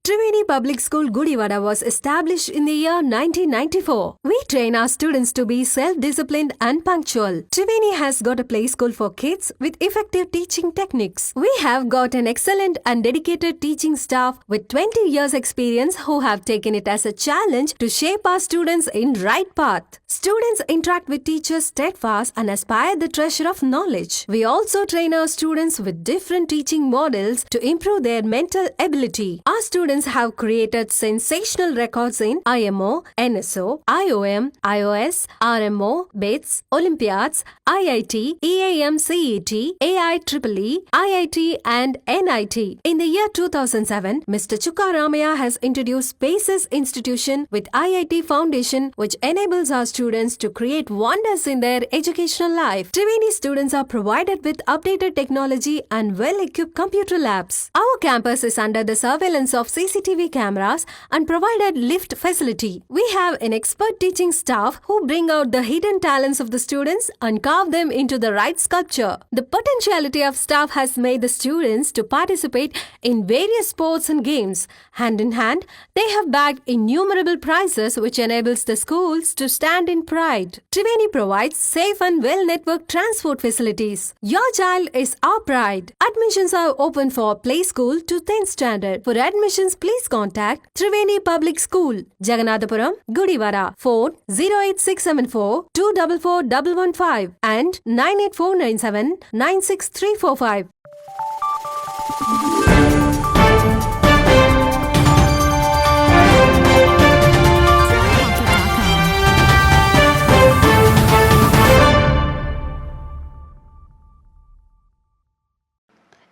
Triveni Public School Gudivada was established in the year 1994. We train our students to be self-disciplined and punctual. Triveni has got a play school for kids with effective teaching techniques. We have got an excellent and dedicated teaching staff with 20 years experience who have taken it as a challenge to shape our students in right path. Students interact with teachers steadfast and aspire the treasure of knowledge. We also train our students with different teaching models to improve their mental ability. Our students have created sensational records in IMO, NSO, IOM, IOS, RMO, BITS, Olympiads, IIT, EAM CET, AIEEE, IIT and NIT. In the year 2007, Mr. Chukka Ramaya has introduced Spaces Institution with IIT Foundation, which enables our students to create wonders in their educational life. Triveni students are provided with updated technology and well-equipped computer labs. Our campus is under the surveillance of CCTV cameras and provided lift facility. We have an expert teaching staff who bring out the hidden talents of the students and carve them into the right sculpture. The potentiality of staff has made the students to participate in various sports and games. Hand in hand, they have bagged innumerable prizes which enables the schools to stand in pride. Triveni provides safe and well-networked transport facilities. Your child is our pride. Admissions are open for play school to 10th standard. For admissions, please contact Triveni Public School, Jaganathapuram, Gudivada. Phone 08674 244115 and 98497 96345.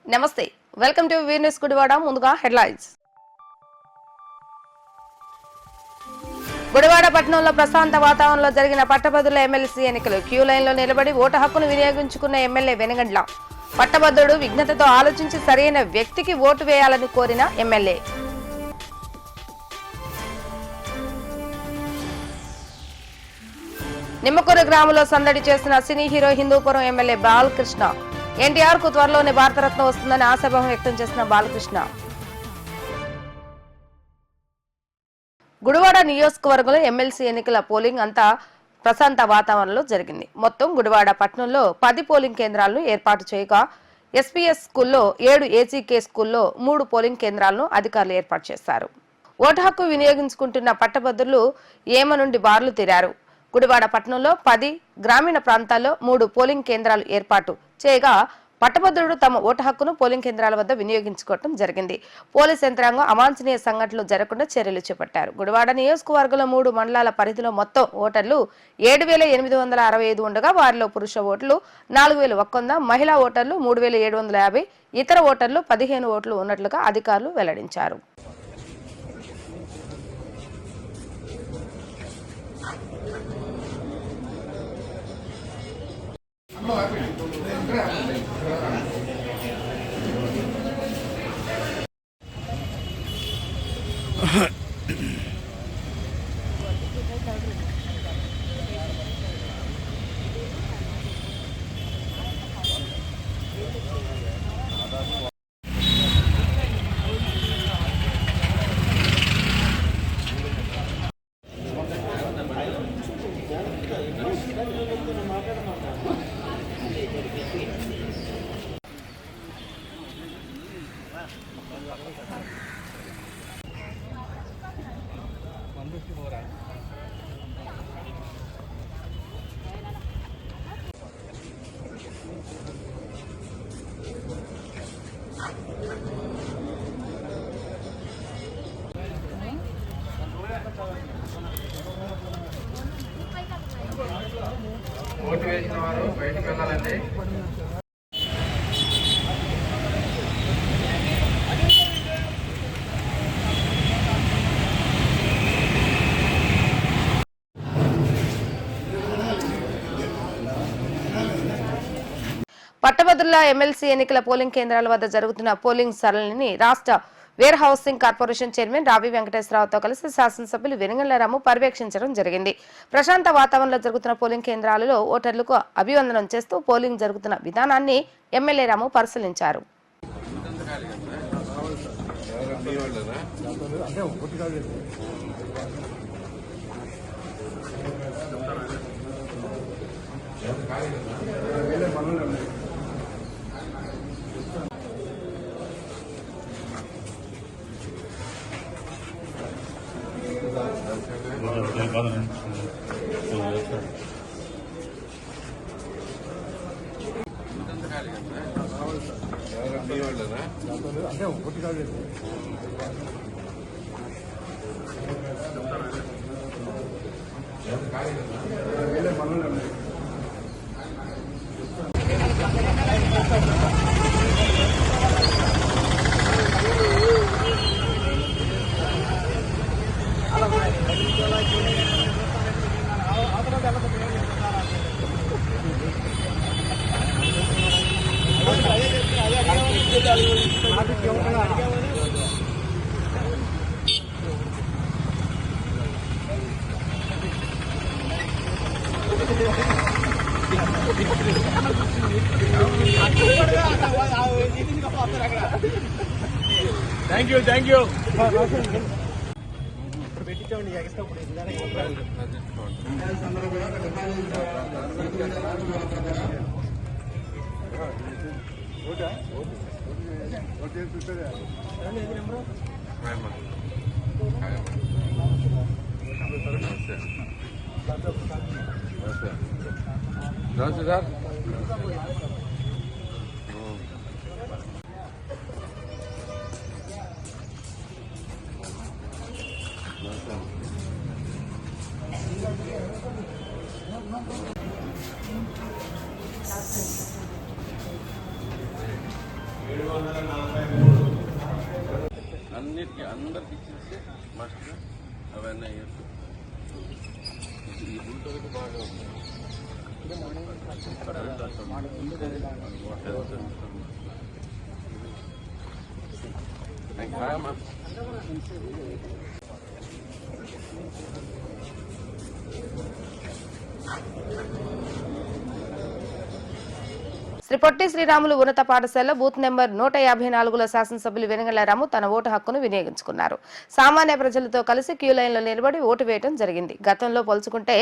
నమస్తే, welcome to Venus Gudivada. ముందుగా headlines. Gudivada పట్టణంలో ప్రశాంత వాతావరణంలో జరిగిన పట్టభద్రుల MLC ఎన్నికలు. Queue లైన్లో నిలబడి ఓటు హక్కును వినియోగించుకున్న ఎమ్మెల్యే వెనగండ్ల. పట్టభద్రుడు విజ్ఞతతో ఆలోచించి సరైన వ్యక్తికి ఓటు వేయాలని కోరిన ఎమ్మెల్యే. నిమ్మకూరు గ్రామంలో సందడి చేసిన cine hero Hindupur MLA Balakrishna. NTR కు త్వరలోనే భారతరత్న వస్తుందని ఆశాభావం వ్యక్తం చేసిన బాలకృష్ణ. గుడివాడ నియోజకవర్గంలో ఎమ్మెల్సీ ఎన్నికల పోలింగ్ అంతా ప్రశాంత వాతావరణంలో జరిగింది. మొత్తం గుడివాడ పట్టణంలో 10 పోలింగ్ కేంద్రాలను ఏర్పాటు చేయగా ఎస్పీఎస్ స్కూల్లో 7, ఏసీకే స్కూల్లో 3 పోలింగ్ కేంద్రాలను అధికారులు ఏర్పాటు చేశారు. ఓటు హక్కు వినియోగించుకుంటున్న పట్టభద్రులు ఏమ నుండి బార్లు తీరారు. గుడివాడ పట్టణంలో 10, గ్రామీణ ప్రాంతాల్లో 3 పోలింగ్ కేంద్రాలు ఏర్పాటు చేయగా పట్టభద్రుడు తమ ఓటు హక్కును పోలింగ్ కేంద్రాల వద్ద వినియోగించుకోవడం జరిగింది. పోలీస్ యంత్రాంగం అవాంఛనీయ సంఘటనలు జరగకుండా చర్యలు చేపట్టారు. గుడివాడ నియోజకవర్గంలో 3 మండలాల పరిధిలో మొత్తం ఓటర్లు 7,865 ఉండగా వారిలో పురుష ఓట్లు 4,100, మహిళా ఓటర్లు 3,750, ఇతర ఓటర్లు 15 ఓట్లు ఉన్నట్లుగా అధికారులు వెల్లడించారు. ఓటు వేసిన వారు బయటకు వెళ్ళాలండి. పట్టభద్రుల ఎమ్మెల్సీ ఎన్నికల పోలింగ్ కేంద్రాల వద్ద జరుగుతున్న పోలింగ్ సరళిని రాష్ట్ర వేర్ హౌసింగ్ కార్పొరేషన్ చైర్మన్ రావి వెంకటేశ్వరరావుతో కలిసి శాసనసభ్యులు వెనుగండ్ల రాము పర్యవేక్షించడం జరిగింది. ప్రశాంత వాతావరణంలో జరుగుతున్న పోలింగ్ కేంద్రాలలో ఓటర్లకు అభివందనం చేస్తూ పోలింగ్ జరుగుతున్న విధానాన్ని ఎమ్మెల్యే రాము పరిశీలించారు. అంటే ఒకటి కాదు వేరే పనులు ఉన్నాయి. అంటే ఒకటి కాదు వేరే పనులు ఉన్నాయి. థ్యాంక్ యూ పెట్టించామండి ఎక్స్ట్రా నమస్తే సార్. అన్నిటికీ అందరికి ఇచ్చేస్తే మస్ట్ అవన్నీ అయ్యచ్చు. ఈ గుంటూరుకి బాగా ఉంది. శ్రీ పొట్టి శ్రీరాములు ఉన్నత పాఠశాల బూత్ నెంబర్ 154లో శాసనసభ్యులు వెనుగళ్ల రాము తన ఓటు హక్కును వినియోగించుకున్నారు. సామాన్య ప్రజలతో కలిసి క్యూ లైన్లో నిలబడి ఓటు వేయడం జరిగింది. గతంలో పోల్చుకుంటే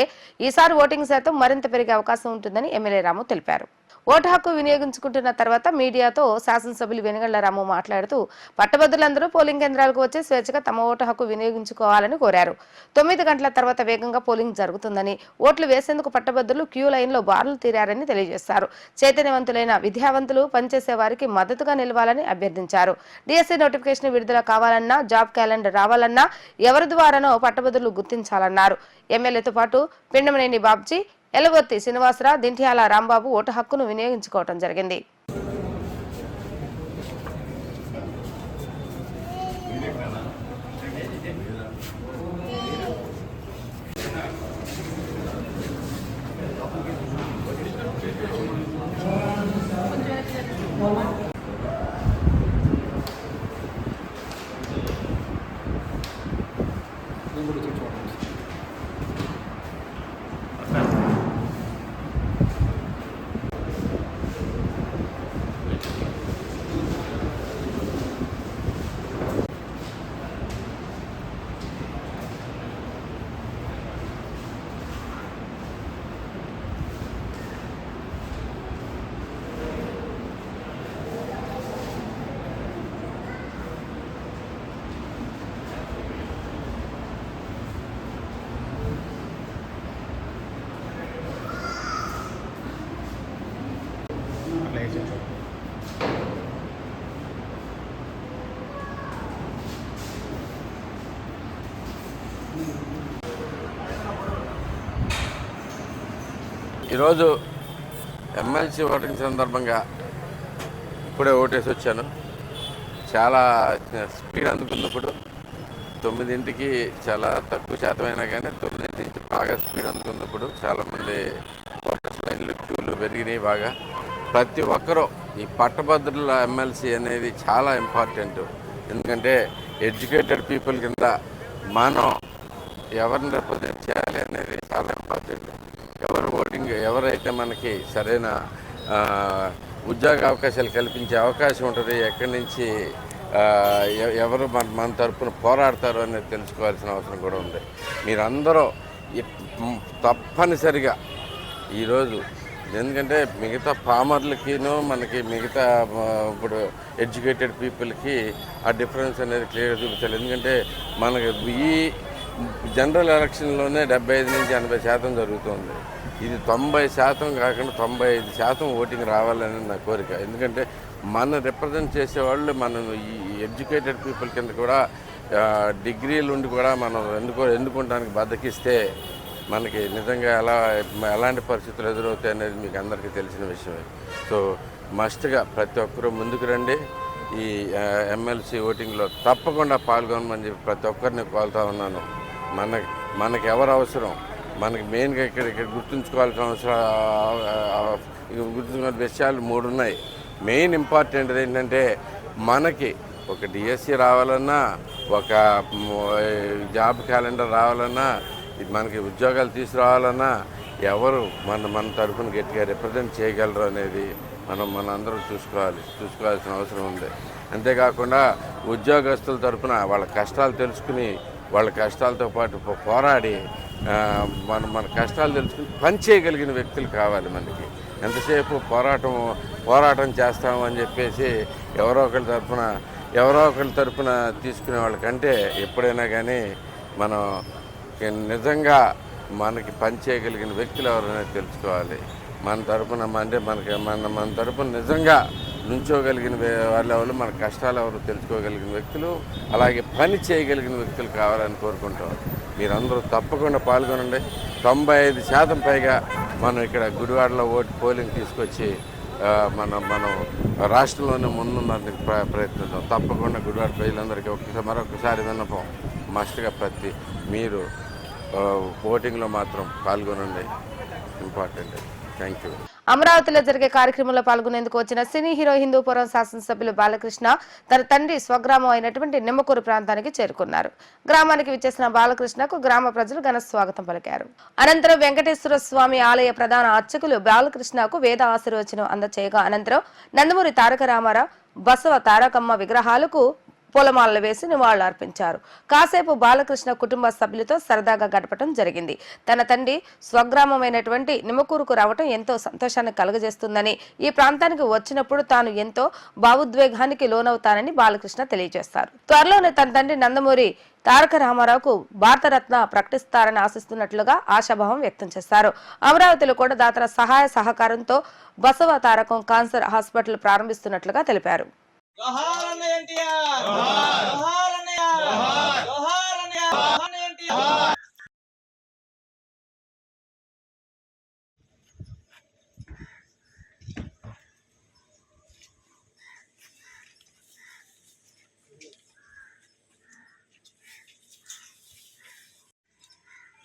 ఈసారి ఓటింగ్ శాతం మరింత పెరిగే అవకాశం ఉంటుందని ఎమ్మెల్యే రాము తెలిపారు. ఓటు హక్కు వినియోగించుకుంటున్న తర్వాత మీడియాతో శాసనసభ్యులు వెనుగళ్ల రాము మాట్లాడుతూ పట్టభద్రులందరూ పోలింగ్ కేంద్రాలకు వచ్చి స్వేచ్ఛగా తమ ఓటు హక్కు వినియోగించుకోవాలని కోరారు. 9 గంటల తర్వాత వేగంగా పోలింగ్ జరుగుతుందని, ఓట్లు వేసేందుకు పట్టభద్రులు క్యూ లైన్లో బారులు తీరారని తెలియజేశారు. చైతన్యవంతులైన విద్యావంతులు పనిచేసే వారికి మద్దతుగా నిలవాలని అభ్యర్థించారు. డిఎస్సీ నోటిఫికేషన్ విడుదల కావాలన్నా, జాబ్ క్యాలెండర్ రావాలన్నా ఎవరి ద్వారానో పట్టభద్రులు గుర్తించాలన్నారు. ఎమ్మెల్యేతో పాటు పిండమనేని బాబ్జీ, ఎలవర్తి శ్రీనివాసరావు, దింట్యాల రాంబాబు ఓటు హక్కును వినియోగించుకోవడం జరిగింది. ఈరోజు ఎమ్మెల్సీ ఓటింగ్ సందర్భంగా ఇప్పుడే ఓటేసి వచ్చాను. చాలా స్పీడ్ అందుకున్నప్పుడు 9ంటికి చాలా తక్కువ శాతమైనా కానీ 9 నుంచి బాగా స్పీడ్ అందుకున్నప్పుడు చాలామంది ఓటర్స్ లైన్లు క్యూలు పెరిగినాయి బాగా. ప్రతి ఒక్కరూ ఈ పట్టభద్రుల ఎమ్మెల్సీ అనేది చాలా ఇంపార్టెంట్. ఎందుకంటే ఎడ్యుకేటెడ్ పీపుల్ కింద మనం ఎవరిని రిప్రజెంట్ చేయాలి అనేది చాలా ఇంపార్టెంట్. ఎవరైతే మనకి సరైన ఉద్యోగ అవకాశాలు కల్పించే అవకాశం ఉంటుంది, ఎక్కడి నుంచి ఎవరు మన తరపున పోరాడతారు అనేది తెలుసుకోవాల్సిన అవసరం కూడా ఉంది. మీరందరూ తప్పనిసరిగా ఈరోజు, ఎందుకంటే మిగతా ఫార్మర్లకిను మనకి మిగతా ఇప్పుడు ఎడ్యుకేటెడ్ పీపుల్కి ఆ డిఫరెన్స్ అనేది క్లియర్గా చూపించాలి. ఎందుకంటే మనకి ఈ జనరల్ ఎలక్షన్లోనే 75 నుంచి 80% జరుగుతుంది. ఇది 90% కాకుండా 95% ఓటింగ్ రావాలని నా కోరిక. ఎందుకంటే మన రిప్రజెంట్ చేసేవాళ్ళు మనం ఈ ఎడ్యుకేటెడ్ పీపుల్ కింద కూడా డిగ్రీలు ఉండి కూడా మనం ఎన్నుకోవడానికి బద్దకిస్తే మనకి నిజంగా ఎలాంటి పరిస్థితులు ఎదురవుతాయి అనేది మీకు అందరికీ తెలిసిన విషయమే. సో మస్ట్గా ప్రతి ఒక్కరూ ముందుకు రండి. ఈ ఎమ్మెల్సీ ఓటింగ్లో తప్పకుండా పాల్గొనమని చెప్పి ప్రతి ఒక్కరిని కోరుతా ఉన్నాను. మనకి ఎవరు అవసరం, మనకి మెయిన్గా ఇక్కడ గుర్తుంచుకోవాల్సిన గుర్తుంచుకున్న విషయాలు 3 ఉన్నాయి. మెయిన్ ఇంపార్టెంట్ ఏంటంటే మనకి ఒక డిఎస్సి రావాలన్నా, ఒక జాబ్ క్యాలెండర్ రావాలన్నా, మనకి ఉద్యోగాలు తీసుకురావాలన్నా ఎవరు మన తరఫున గట్టిగా రిప్రజెంట్ చేయగలరు అనేది మనందరం చూసుకోవాల్సిన అవసరం ఉంది. అంతేకాకుండా ఉద్యోగస్తుల తరఫున వాళ్ళ కష్టాలు తెలుసుకుని వాళ్ళ కష్టాలతో పాటు పోరాడి మన కష్టాలు తెలుసుకుని పని చేయగలిగిన వ్యక్తులు కావాలి. మనకి ఎంతసేపు పోరాటం చేస్తామని చెప్పేసి ఎవరో ఒకరి తరఫున తీసుకునే వాళ్ళకంటే ఎప్పుడైనా కానీ మనం నిజంగా మనకి పని చేయగలిగిన వ్యక్తులు ఎవరైనా తెలుసుకోవాలి. మన తరపున నిజంగా నుంచోగలిగిన వాళ్ళు మన కష్టాలు ఎవరు తెలుసుకోగలిగిన వ్యక్తులు, అలాగే పని చేయగలిగిన వ్యక్తులు కావాలని కోరుకుంటాం. మీరందరూ తప్పకుండా పాల్గొనండి. 95% పైగా మనం ఇక్కడ గుడివాడలో పోలింగ్ తీసుకొచ్చి మనం రాష్ట్రంలోనే ముందున్నందుకు ప్రయత్నిద్దాం. తప్పకుండా గుడివాడ ప్రజలందరికీ మరొకసారి విన్నపం, మస్ట్గా మీరు ఓటింగ్లో మాత్రం పాల్గొనండి. ఇంపార్టెంట్. Thank you. అమరావతిలో జరిగే కార్యక్రమంలో పాల్గొనేందుకు వచ్చిన సినీ హీరో హిందూపురం శాసనసభ్యులు బాలకృష్ణ తన తండ్రి స్వగ్రామం అయినటువంటి నిమ్మకూరు ప్రాంతానికి చేరుకున్నారు. గ్రామానికి విచ్చేసిన బాలకృష్ణకు గ్రామ ప్రజలు ఘన స్వాగతం పలికారు. అనంతరం వెంకటేశ్వర స్వామి ఆలయ ప్రధాన అర్చకులు బాలకృష్ణకు వేద ఆశీర్వచనం అందచేయగా అనంతరం నందమూరి తారక రామారావు, బసవ తారకమ్మ విగ్రహాలకు పూలమాలలు వేసి నివాళులర్పించారు. కాసేపు బాలకృష్ణ కుటుంబ సభ్యులతో సరదాగా గడపడం జరిగింది. తన తండ్రి స్వగ్రామమైనటువంటి నిమ్మకూరుకు రావటం ఎంతో సంతోషాన్ని కలుగజేస్తుందని, ఈ ప్రాంతానికి వచ్చినప్పుడు తాను ఎంతో భావోద్వేగానికి లోనవుతానని బాలకృష్ణ తెలియజేస్తారు. త్వరలోనే తన తండ్రి నందమూరి తారక రామారావుకు భారతరత్న ప్రకటిస్తారని ఆశిస్తున్నట్లుగా ఆశాభావం వ్యక్తం చేశారు. అమరావతిలో కూడా దాతల సహాయ సహకారంతో బసవ తారకం క్యాన్సర్ హాస్పిటల్ ప్రారంభిస్తున్నట్లుగా తెలిపారు. జోహార్ అన్నయ్య ఎన్టీఆర్, జోహార్ అన్నయ్య, జోహార్ అన్నయ్య, జోహార్ ఎన్టీఆర్.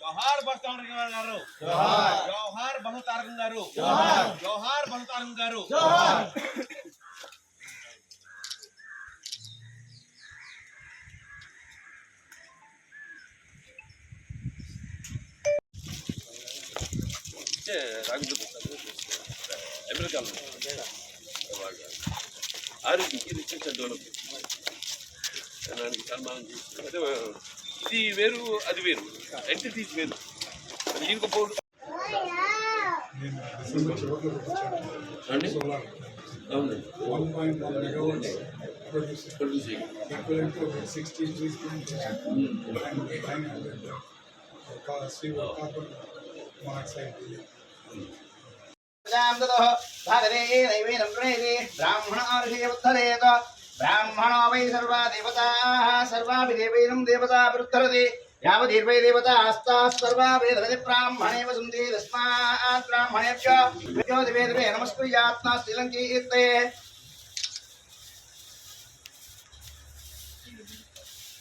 జోహార్ బసవతారకం గారు, జోహార్. జోహార్ బసవతారకం గారు, జోహార్. జోహార్ బసవతారకం గారు, జోహార్. ఇది వేరు, అది వేరు, ఎంటిటీస్ వేరు. ఇంకో ब्राह्मणो वै सर्वा देवताः सर्वापि देवैनं देवता वृद्धरति यावदीर्वै देवतास्ताः सर्वा वेदवति ब्राह्मणे वसन्ति तस्मात् ब्राह्मणेभ्यो विद्योदिवेदवे नमस्कुर्यात्मा श्रीलङ्कीर्ते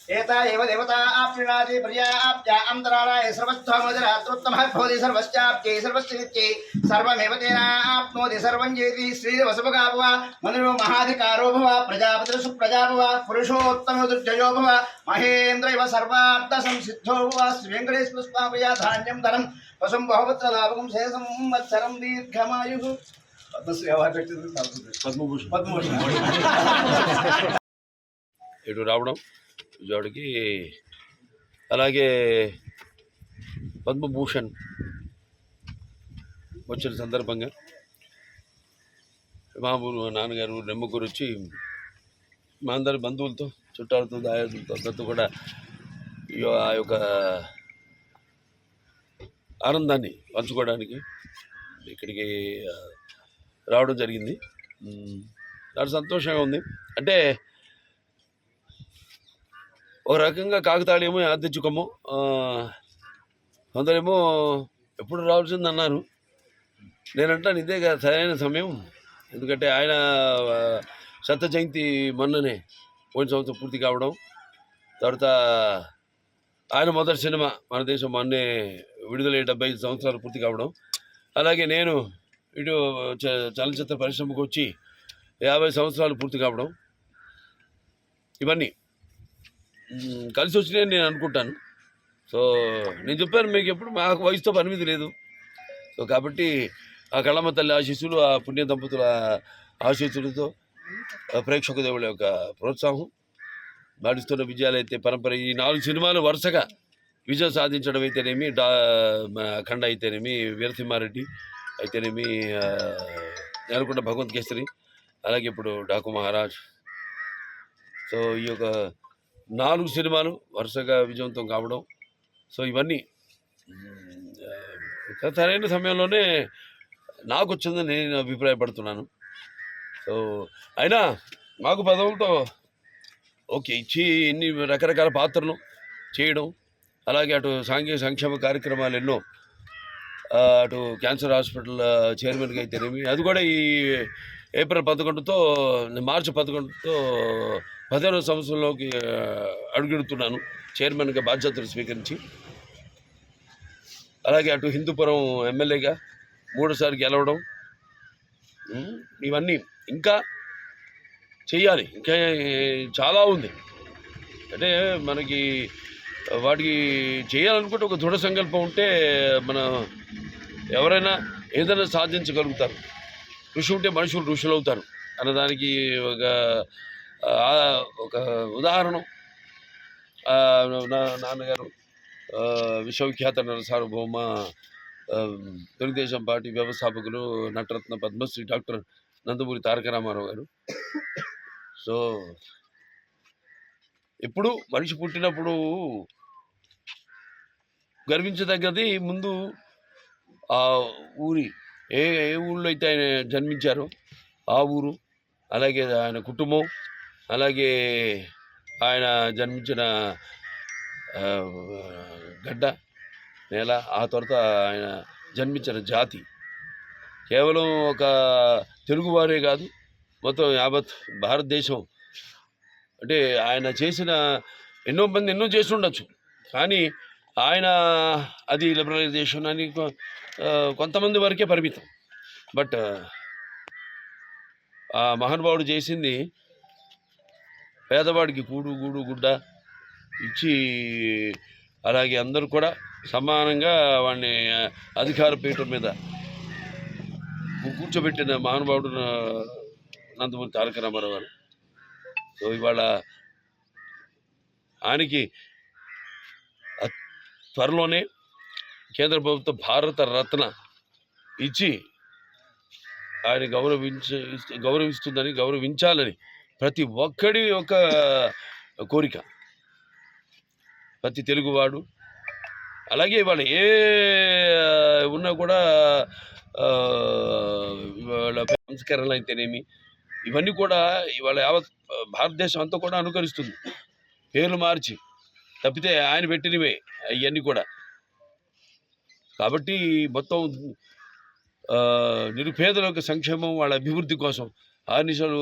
एता एव देवता आप्नुनाति पर्याप्त्या अन्तरालाय सर्वत्वमजरात्रोत्तमः भवति सर्वश्चाप्त्यै सर्वस्य नित्यै सर्वमेव तेन आप्नोति सर्वं जयति श्रीवसुभगा भव मनुरो महाधिकारो भव प्रजापतिर्सुप्रजा भव पुरुषोत्तमो दुर्जयो भव महेन्द्र इव सर्वार्थसंसिद्धो भव श्रीवेङ्कटेश्वरस्वामिया धान्यं धनं वसुं बहुपुत्रलाभकं शेषं संवत्सरं दीर्घमायुः पद्मभूषण ఇటు రావడం విజయవాడకి. అలాగే పద్మభూషణ్ వచ్చిన సందర్భంగా మా ఊరు నాన్నగారు నెమ్మకూరు వచ్చి మా అందరి బంధువులతో చుట్టాలతో దాయాదులతో అందరితో కూడా ఆ యొక్క ఆనందాన్ని పంచుకోవడానికి ఇక్కడికి రావడం జరిగింది. చాలా సంతోషంగా ఉంది. అంటే ఒక రకంగా కాకతాళీయమో యాదృచ్ఛికమో, కొందరేమో ఎప్పుడు రావాల్సింది అన్నారు. నేనంటాను ఇదే సరైన సమయం. ఎందుకంటే ఆయన శత జయంతి మొన్ననే పోయిన సంవత్సరం పూర్తి కావడం, తర్వాత ఆయన మొదటి సినిమా మన దేశం మొన్నే విడుదల 75 సంవత్సరాలు పూర్తి కావడం, అలాగే నేను ఇటు చలనచిత్ర పరిశ్రమకు వచ్చి 50 సంవత్సరాలు పూర్తి కావడం, ఇవన్నీ కలిసి వచ్చినాయని నేను అనుకుంటాను. సో నేను చెప్పాను మీకు, ఎప్పుడు మాకు వయసుతో పరిమితి లేదు. సో కాబట్టి ఆ కళమ్మ తల్లి ఆశీస్సులు, ఆ పుణ్య దంపతుల ఆశీస్సులతో ప్రేక్షక దేవుళ్ళ యొక్క ప్రోత్సాహం, నడుస్తున్న విజయాలు అయితే పరంపర, ఈ 4 సినిమాలు వరుసగా విజయం సాధించడం అయితేనేమి, అఖండ అయితేనేమి, వీరసింహారెడ్డి అయితేనేమి, నేలకొండ భగవంత్ కేసరి, అలాగే ఇప్పుడు డాకు మహారాజ్. సో ఈ యొక్క 4 సినిమాలు వరుసగా విజయవంతం కావడం, సో ఇవన్నీ సరైన సమయంలోనే నాకు వచ్చిందని నేను అభిప్రాయపడుతున్నాను. సో అయినా మాకు పదవులతో ఓకే ఇచ్చి ఇన్ని రకరకాల పాత్రలు చేయడం, అలాగే అటు సాంఘిక సంక్షేమ కార్యక్రమాలు ఎన్నో, అటు క్యాన్సర్ హాస్పిటల్ చైర్మన్గా అయితేనేమి, అది కూడా ఈ ఏప్రిల్ 11తో మార్చి 11తో 15వ సంవత్సరంలోకి అడుగుడుతున్నాను చైర్మన్గా బాధ్యతలు స్వీకరించి. అలాగే అటు హిందూపురం ఎమ్మెల్యేగా 3సారి గెలవడం, ఇవన్నీ ఇంకా చెయ్యాలి. ఇంకా చాలా ఉంది. అంటే మనకి వాటికి చేయాలనుకుంటే ఒక దృఢ సంకల్పం ఉంటే మన ఎవరైనా ఏదైనా సాధించగలుగుతారు. ఋషి ఉంటే మనుషులు ఋషులు అవుతారు అన్నదానికి ఒక ఉదాహరణ నాన్నగారు విశ్వవిఖ్యాత నరసార్వభౌమ తెలుగుదేశం పార్టీ వ్యవస్థాపకులు నటరత్న పద్మశ్రీ డాక్టర్ నందమూరి తారక రామారావు గారు. సో ఎప్పుడు మనిషి పుట్టినప్పుడు గర్వించదగ్గది ముందు ఆ ఊరి ఏ ఊళ్ళో అయితే ఆయన జన్మించారో ఆ ఊరు, అలాగే ఆయన కుటుంబం, అలాగే ఆయన జన్మించిన గడ్డ నేల, ఆ తర్వాత ఆయన జన్మించిన జాతి. కేవలం ఒక తెలుగువారే కాదు, మొత్తం యావత్ భారతదేశం. అంటే ఆయన చేసిన ఎన్నో మంది ఎన్నో చేసి ఉండొచ్చు, కానీ ఆయన అది లిబరలైజేషన్ అని కొంతమంది వరకే పరిమితం. బట్ ఆ మహానుభావుడు చేసింది పేదవాడికి కూడు గూడు గుడ్డ ఇచ్చి, అలాగే అందరూ కూడా సమానంగా వాడిని అధికార పీఠం మీద కూర్చోబెట్టిన మహానుభావుడు నందమూరి తారక రామారావు గారు. సో ఇవాళ ఆయనకి త్వరలోనే కేంద్ర ప్రభుత్వం భారత రత్న ఇచ్చి ఆయన గౌరవిస్తుందని, గౌరవించాలని ప్రతి ఒక్కడి యొక్క కోరిక. ప్రతి తెలుగువాడు, అలాగే ఇవాళ ఏ ఉన్నా కూడా ఇవాళ సంస్కరణలు అయితేనేమి, ఇవన్నీ కూడా ఇవాళ యావత్ భారతదేశం అంతా కూడా అనుకరిస్తుంది. పేర్లు మార్చి తప్పితే ఆయన పెట్టినవే అవన్నీ కూడా. కాబట్టి మొత్తం నిరుపేదల యొక్క సంక్షేమం, వాళ్ళ అభివృద్ధి కోసం ఆర్నిశలు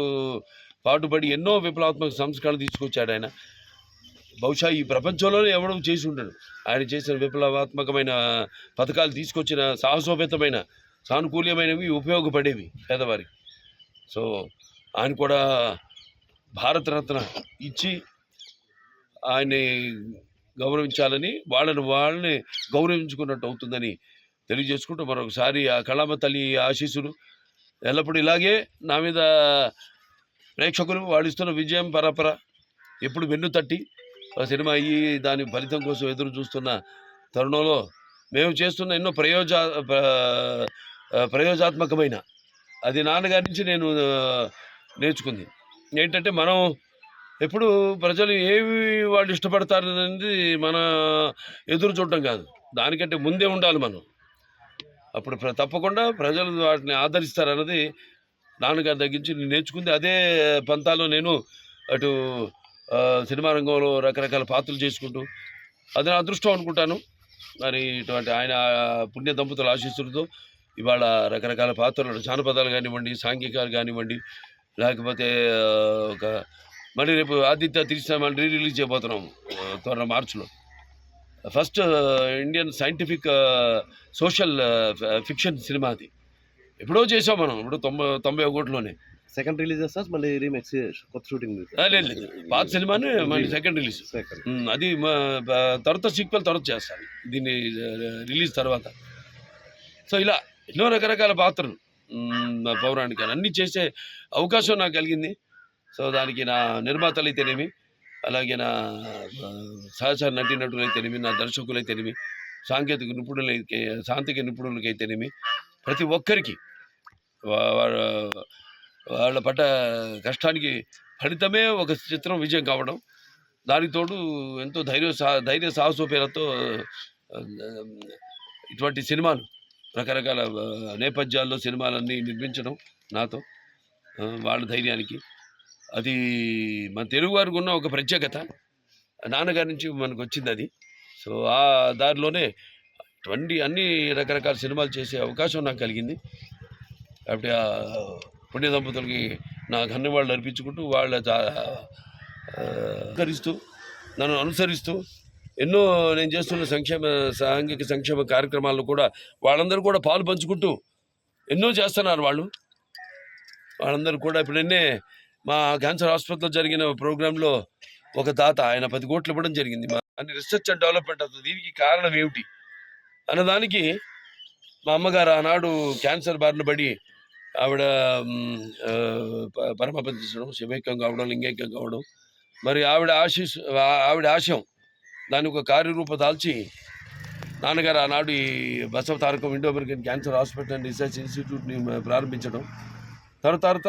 పాటుపడి ఎన్నో విప్లవాత్మక సంస్కరణలు తీసుకొచ్చాడు ఆయన. బహుశా ఈ ప్రపంచంలోనే ఎవడో చేసి ఉంటాడు. ఆయన చేసిన విప్లవాత్మకమైన పథకాలు తీసుకొచ్చిన సాహసోపేతమైన సానుకూల్యమైనవి, ఉపయోగపడేవి పేదవారికి. సో ఆయన కూడా భారతరత్న ఇచ్చి ఆయన్ని గౌరవించాలని, వాళ్ళని గౌరవించుకున్నట్టు అవుతుందని తెలియజేసుకుంటూ మరొకసారి ఆ కళామ తల్లి ఆశీస్సులు ఎల్లప్పుడూ ఇలాగే నా మీద ప్రేక్షకులు వాళ్ళు ఇస్తున్న విజయం పరపర ఎప్పుడు వెన్ను తట్టి సినిమా అయ్యి దాని ఫలితం కోసం ఎదురు చూస్తున్న తరుణంలో మేము చేస్తున్న ఎన్నో ప్రయోజాత్మకమైన అది నాన్నగారి నుంచి నేను నేర్చుకుంది ఏంటంటే మనం ఎప్పుడు ప్రజలు ఏవి వాళ్ళు ఇష్టపడతారనేది మన ఎదురు చూడటం కాదు, దానికంటే ముందే ఉండాలి మనం. అప్పుడు తప్పకుండా ప్రజలు వాటిని ఆదరిస్తారన్నది నాన్నగారి దగ్గర నుంచి నేను నేర్చుకుంది. అదే పంతాలో నేను అటు సినిమా రంగంలో రకరకాల పాత్రలు చేసుకుంటూ అది నా అదృష్టం అనుకుంటాను. మరి ఇటువంటి ఆయన పుణ్య దంపతుల ఆశీస్సులతో ఇవాళ రకరకాల పాత్రలు, జానపదాలు కానివ్వండి, సాంఘికాలు కానివ్వండి, లేకపోతే ఒక మళ్ళీ రేపు ఆదిత్య తిరిగి మళ్ళీ రిలీజ్ చేయబోతున్నాం త్వరలో మార్చిలో. First Indian scientific social fiction cinema అది. ఎప్పుడో చేసాం మనం, ఇప్పుడు 91లోనే. సెకండ్ రిలీజ్ చేస్తా మళ్ళీ రీమేక్స్ కొత్త షూటింగ్ లేదు, పాత సినిమాని మళ్ళీ సెకండ్ రిలీజ్. అది తర్వాత సీక్వెల్ తర్వాత చేస్తాను దీన్ని రిలీజ్ తర్వాత. సో ఇలా ఎన్నో రకరకాల పాత్రలు పౌరాణిక అన్నీ చేసే అవకాశం నాకు కలిగింది. సో దానికి నా నిర్మాతలు అయితేనేమి, అలాగే నా సహచర నటీనటులైతేనేమి, నా దర్శకులైతేనేమి, సాంకేతిక నిపుణులకైతేనేమి, ప్రతి ఒక్కరికి వాళ్ళ పడ్డ కష్టానికి ఫలితమే ఒక చిత్రం విజయం కావడం. దానికి తోడు ఎంతో ధైర్య సాహసోపేలతో ఇటువంటి సినిమాలు రకరకాల నేపథ్యాల్లో సినిమాలన్నీ నిర్మించడం నాతో వాళ్ళ ధైర్యానికి, అది మన తెలుగు వారికి ఉన్న ఒక ప్రత్యేకత. నాన్నగారి నుంచి మనకు వచ్చింది అది. సో ఆ దారిలోనే ఇటువంటి అన్ని రకరకాల సినిమాలు చేసే అవకాశం నాకు కలిగింది. కాబట్టి ఆ పుణ్య దంపతులకి నా ధన్యవాదాలు అర్పించుకుంటూ వాళ్ళ సహకరిస్తూ నన్ను అనుసరిస్తూ ఎన్నో నేను చేస్తున్న సాంఘిక సంక్షేమ కార్యక్రమాల్లో కూడా వాళ్ళందరూ కూడా పాలు పంచుకుంటూ ఎన్నో చేస్తున్నారు వాళ్ళందరూ కూడా. ఇప్పుడు మా క్యాన్సర్ హాస్పిటల్లో జరిగిన ప్రోగ్రాంలో ఒక తాత ఆయన 10 కోట్లు ఇవ్వడం జరిగింది. అన్ని రీసెర్చ్ అండ్ డెవలప్మెంట్ అవుతుంది. దీనికి కారణం ఏమిటి అన్నదానికి మా అమ్మగారు ఆనాడు క్యాన్సర్ బారిన పడి ఆవిడ పరమపదించడం, శివైక్యం కావడం, లింగైక్యం కావడం, మరి ఆవిడ ఆశయం దాని ఒక కార్యరూప దాల్చి నాన్నగారు ఆనాడు ఈ Basava Tarakam Indo American cancer hospital and research ఇన్స్టిట్యూట్ని ప్రారంభించడం. తర్వాత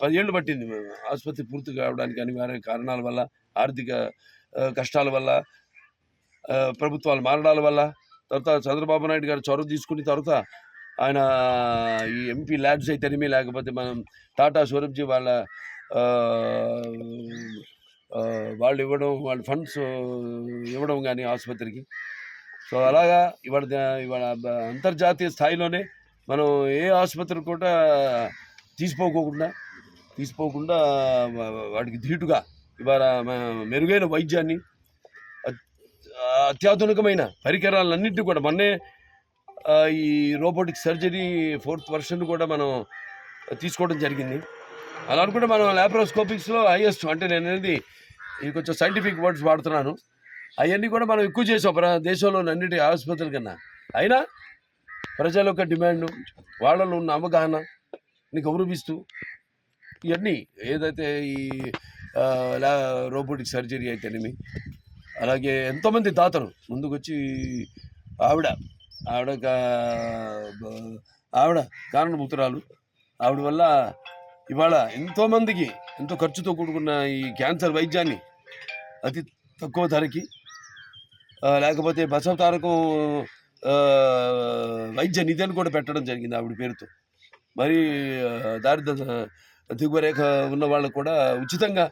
10 ఏళ్ళు పట్టింది ఆసుపత్రి పూర్తి కావడానికి. అనివార్య కారణాల వల్ల, ఆర్థిక కష్టాల వల్ల, ప్రభుత్వాలు మారడాల వల్ల, తర్వాత చంద్రబాబు నాయుడు గారు చొరవ తీసుకుని తర్వాత ఆయన ఈ ఎంపీ ల్యాబ్స్ అయితేనేమి, లేకపోతే మనం టాటా సౌరభ్జీ వాళ్ళు ఇవ్వడం, వాళ్ళ ఫండ్స్ ఇవ్వడం కానీ ఆసుపత్రికి. సో అలాగా ఇవాళ అంతర్జాతీయ స్థాయిలోనే మనం ఏ ఆసుపత్రి కూడా తీసిపోకుండా వాటికి ధీటుగా ఇవాళ మెరుగైన వైద్యాన్ని, అత్యాధునికమైన పరికరాలన్నింటినీ కూడా మొన్నే ఈ రోబోటిక్ సర్జరీ 4th వెర్షన్ కూడా మనం తీసుకోవడం జరిగింది. అలా అనుకుంటే మనం ల్యాప్రోస్కోపిక్స్లో హైయెస్ట్, అంటే నేను అనేది ఇది కొంచెం సైంటిఫిక్ వర్డ్స్ వాడుతున్నాను, అవన్నీ కూడా మనం ఎక్కువ చేసాం దేశంలోని అన్నిటి ఆసుపత్రుల కన్నా. అయినా ప్రజల యొక్క డిమాండ్, వాళ్ళలో ఉన్న అవగాహనని గౌరవిస్తూ ఇవన్నీ ఏదైతే ఈ రోబోటిక్ సర్జరీ అయితేనేమి, అలాగే ఎంతోమంది దాతలు ముందుకొచ్చి ఆవిడ కారణభూతురాలు. ఆవిడ వల్ల ఇవాళ ఎంతోమందికి ఎంతో ఖర్చుతో కూడుకున్న ఈ క్యాన్సర్ వైద్యాన్ని అతి తక్కువ ధరకి, లేకపోతే బసవ తారకం వైద్య నిధిని కూడా పెట్టడం జరిగింది ఆవిడ పేరుతో. మరి దారిద్ర దిగువరేఖ ఉన్న వాళ్ళకు కూడా ఉచితంగా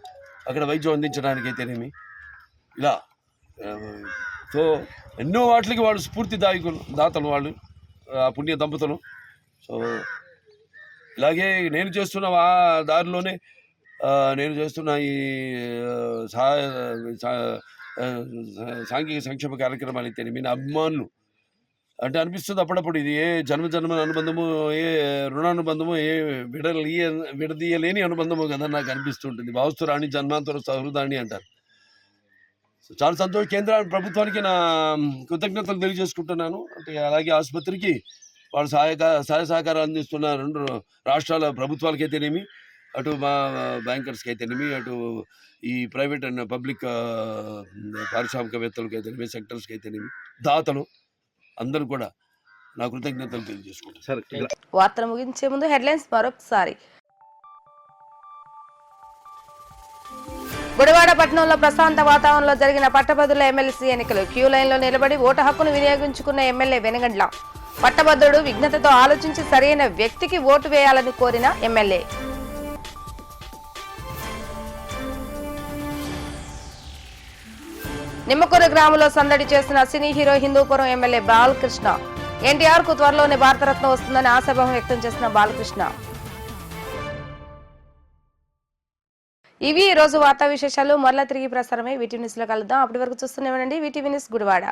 అక్కడ వైద్యం అందించడానికైతేనేమి ఇలా. సో ఎన్నో వాటికి వాళ్ళు దాతలు వాళ్ళు, ఆ పుణ్య దంపతులు. సో ఇలాగే నేను చేస్తున్న ఆ దారిలోనే నేను చేస్తున్న ఈ సాంఘిక సంక్షేమ కార్యక్రమాలు అయితేనేమి, నా అభిమానులు అంటే అనిపిస్తుంది అప్పుడప్పుడు ఇది ఏ జన్మ అనుబంధము, ఏ రుణానుబంధము, ఏ విడదీయలేని అనుబంధము కదా నాకు అనిపిస్తుంటుంది. భావస్తురాణి జన్మాంతర సహృదాణి అంటారు. చాలా సంతోషం. కేంద్ర ప్రభుత్వానికి నా కృతజ్ఞతలు తెలియజేసుకుంటున్నాను. అంటే అలాగే ఆసుపత్రికి వాళ్ళు సహాయ సహకారాలు అందిస్తున్న 2 రాష్ట్రాల ప్రభుత్వాలకైతేనేమి, అటు మా బ్యాంకర్స్కి అయితేనేమి, అటు ఈ ప్రైవేట్ అండ్ పబ్లిక్ పారిశ్రామికవేత్తలకు అయితేనేమి, సెక్టర్స్కి అయితేనేమి, దాతలు అందరూ కూడా నా కృతజ్ఞతలు తెలియజేసుకుంటాను. సార్ వార్తలు ముగించే ముందు హెడ్లైన్స్ మరొకసారి. గుడివాడ పట్టణంలో ప్రశాంత వాతావరణంలో జరిగిన పట్టభద్రుల ఎమ్మెల్సీ ఎన్నికలు. క్యూ లైన్లో నిలబడి ఓటు హక్కును వినియోగించుకున్న ఎమ్మెల్యే వెనగండ్ల. పట్టభద్రుడు విజ్ఞతతో ఆలోచించి సరైన వ్యక్తికి ఓటు వేయాలని కోరిన ఎమ్మెల్యే. నిమ్మకూరు గ్రామంలో సందడి చేసిన cine hero Hindupur MLA Balakrishna. NTR కు త్వరలోనే భారతరత్న వస్తుందని ఆశాభావం వ్యక్తం చేసిన బాలకృష్ణ. ఇవి ఈ రోజు వార్తా విశేషాలు. మరలా తిరిగి ప్రసారమై వీటీవీ న్యూస్ లో కలుద్దాం. అప్పటి వరకు చూస్తూనే ఉండండి వీటీవీ న్యూస్ గుడివాడ.